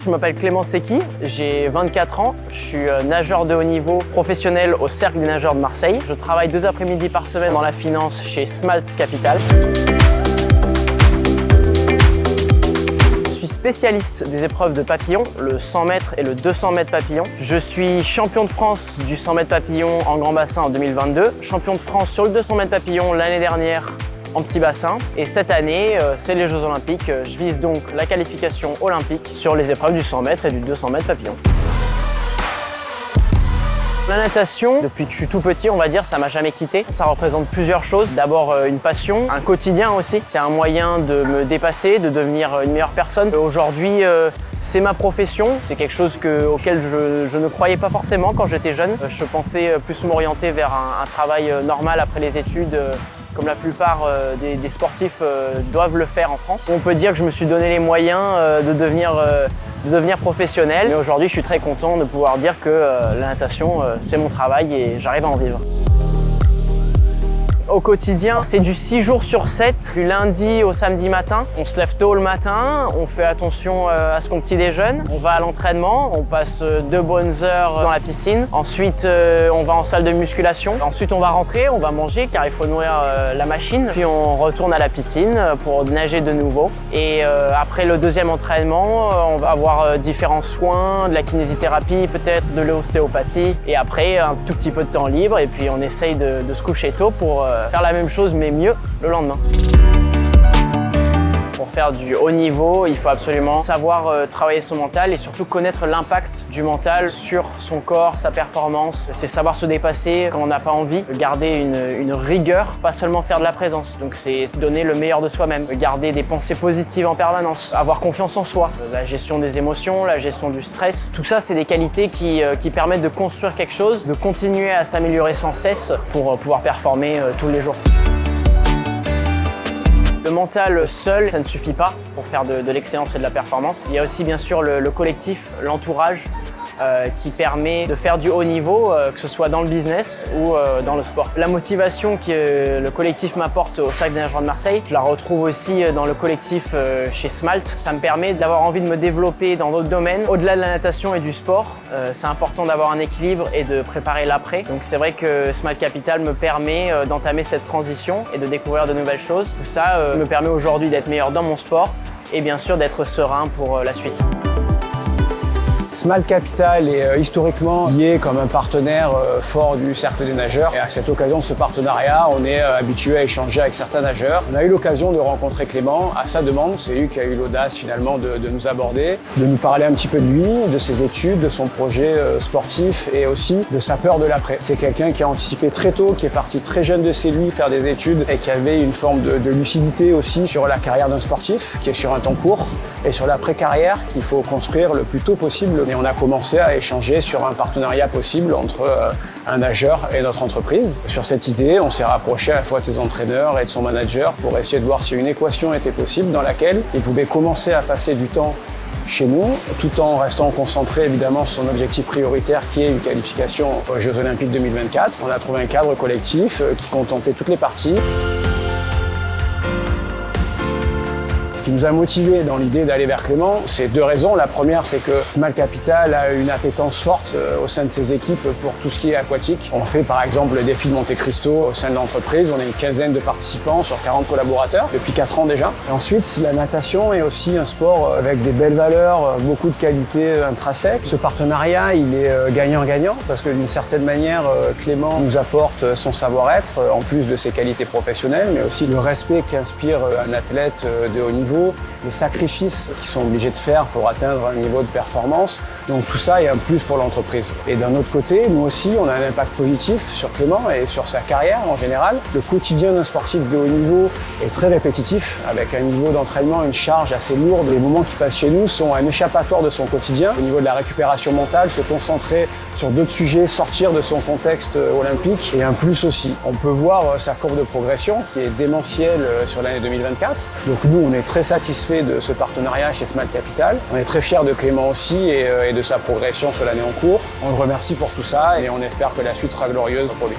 je m'appelle Clément Secchi, j'ai 24 ans, je suis nageur de haut niveau professionnel au Cercle des nageurs de Marseille. Je travaille 2 après-midi par semaine dans la finance chez Smalt Capital. Je suis spécialiste des épreuves de papillon, le 100 mètres et le 200 mètres papillon. Je suis champion de France du 100 mètres papillon en grand bassin en 2022, champion de France sur le 200 mètres papillon l'année dernière en petit bassin. Et cette année, c'est les Jeux Olympiques. Je vise donc la qualification olympique sur les épreuves du 100 mètres et du 200 mètres papillon. La natation, depuis que je suis tout petit, on va dire, ça m'a jamais quitté. Ça représente plusieurs choses. D'abord une passion, un quotidien aussi. C'est un moyen de me dépasser, de devenir une meilleure personne. Aujourd'hui, c'est ma profession. C'est quelque chose auquel je ne croyais pas forcément quand j'étais jeune. Je pensais plus m'orienter vers un travail normal après les études, comme la plupart des sportifs doivent le faire en France. On peut dire que je me suis donné les moyens de devenir professionnel. Mais aujourd'hui, je suis très content de pouvoir dire que la natation, c'est mon travail et j'arrive à en vivre. Au quotidien, c'est du 6 jours sur 7, du lundi au samedi matin. On se lève tôt le matin, on fait attention à ce qu'on petit déjeune. On va à l'entraînement, on passe 2 bonnes heures dans la piscine. Ensuite, on va en salle de musculation. Ensuite, on va rentrer, on va manger car il faut nourrir la machine. Puis on retourne à la piscine pour nager de nouveau. Et après le deuxième entraînement, on va avoir différents soins, de la kinésithérapie peut-être, de l'ostéopathie. Et après, un tout petit peu de temps libre et puis on essaye de se coucher tôt pour faire la même chose mais mieux le lendemain. Pour faire du haut niveau, il faut absolument savoir travailler son mental et surtout connaître l'impact du mental sur son corps, sa performance. C'est savoir se dépasser quand on n'a pas envie, garder une rigueur, pas seulement faire de la présence. Donc c'est donner le meilleur de soi-même, garder des pensées positives en permanence, avoir confiance en soi, la gestion des émotions, la gestion du stress. Tout ça, c'est des qualités qui permettent de construire quelque chose, de continuer à s'améliorer sans cesse pour pouvoir performer tous les jours. Le mental seul, ça ne suffit pas pour faire de l'excellence et de la performance. Il y a aussi bien sûr le collectif, l'entourage qui permet de faire du haut niveau, que ce soit dans le business ou dans le sport. La motivation que le collectif m'apporte au Cercle des nageurs de Marseille, je la retrouve aussi dans le collectif chez Smalt. Ça me permet d'avoir envie de me développer dans d'autres domaines. Au-delà de la natation et du sport, c'est important d'avoir un équilibre et de préparer l'après. Donc c'est vrai que Smalt Capital me permet d'entamer cette transition et de découvrir de nouvelles choses. Tout ça me permet aujourd'hui d'être meilleur dans mon sport et bien sûr d'être serein pour la suite. Smalt Capital est historiquement lié comme un partenaire fort du Cercle des nageurs. Et à cette occasion de ce partenariat, on est habitué à échanger avec certains nageurs. On a eu l'occasion de rencontrer Clément à sa demande. C'est lui qui a eu l'audace finalement de nous aborder, de nous parler un petit peu de lui, de ses études, de son projet sportif et aussi de sa peur de l'après. C'est quelqu'un qui a anticipé très tôt, qui est parti très jeune de chez lui faire des études et qui avait une forme de lucidité aussi sur la carrière d'un sportif, qui est sur un temps court, et sur l'après-carrière qu'il faut construire le plus tôt possible. Et on a commencé à échanger sur un partenariat possible entre un nageur et notre entreprise. Sur cette idée, on s'est rapproché à la fois de ses entraîneurs et de son manager pour essayer de voir si une équation était possible dans laquelle il pouvait commencer à passer du temps chez nous, tout en restant concentré évidemment sur son objectif prioritaire qui est une qualification aux Jeux Olympiques 2024. On a trouvé un cadre collectif qui contentait toutes les parties. Ce qui nous a motivés dans l'idée d'aller vers Clément, c'est 2 raisons. La première, c'est que Smalt Capital a une appétence forte au sein de ses équipes pour tout ce qui est aquatique. On fait par exemple le défi de Monte Cristo au sein de l'entreprise. On a une quinzaine de participants sur 40 collaborateurs depuis 4 ans déjà. Et ensuite, la natation est aussi un sport avec des belles valeurs, beaucoup de qualités intrinsèques. Ce partenariat, il est gagnant-gagnant parce que d'une certaine manière, Clément nous apporte son savoir-être en plus de ses qualités professionnelles, mais aussi le respect qu'inspire un athlète de haut niveau, les sacrifices qu'ils sont obligés de faire pour atteindre un niveau de performance. Donc tout ça est un plus pour l'entreprise. Et d'un autre côté, nous aussi, on a un impact positif sur Clément et sur sa carrière en général. Le quotidien d'un sportif de haut niveau est très répétitif, avec un niveau d'entraînement, une charge assez lourde. Les moments qu'il passe chez nous sont un échappatoire de son quotidien. Au niveau de la récupération mentale, se concentrer sur d'autres sujets, sortir de son contexte olympique et un plus aussi. On peut voir sa courbe de progression qui est démentielle sur l'année 2024. Donc nous, on est très satisfaits de ce partenariat chez Smalt Capital. On est très fiers de Clément aussi et de sa progression sur l'année en cours. On le remercie pour tout ça et on espère que la suite sera glorieuse pour lui.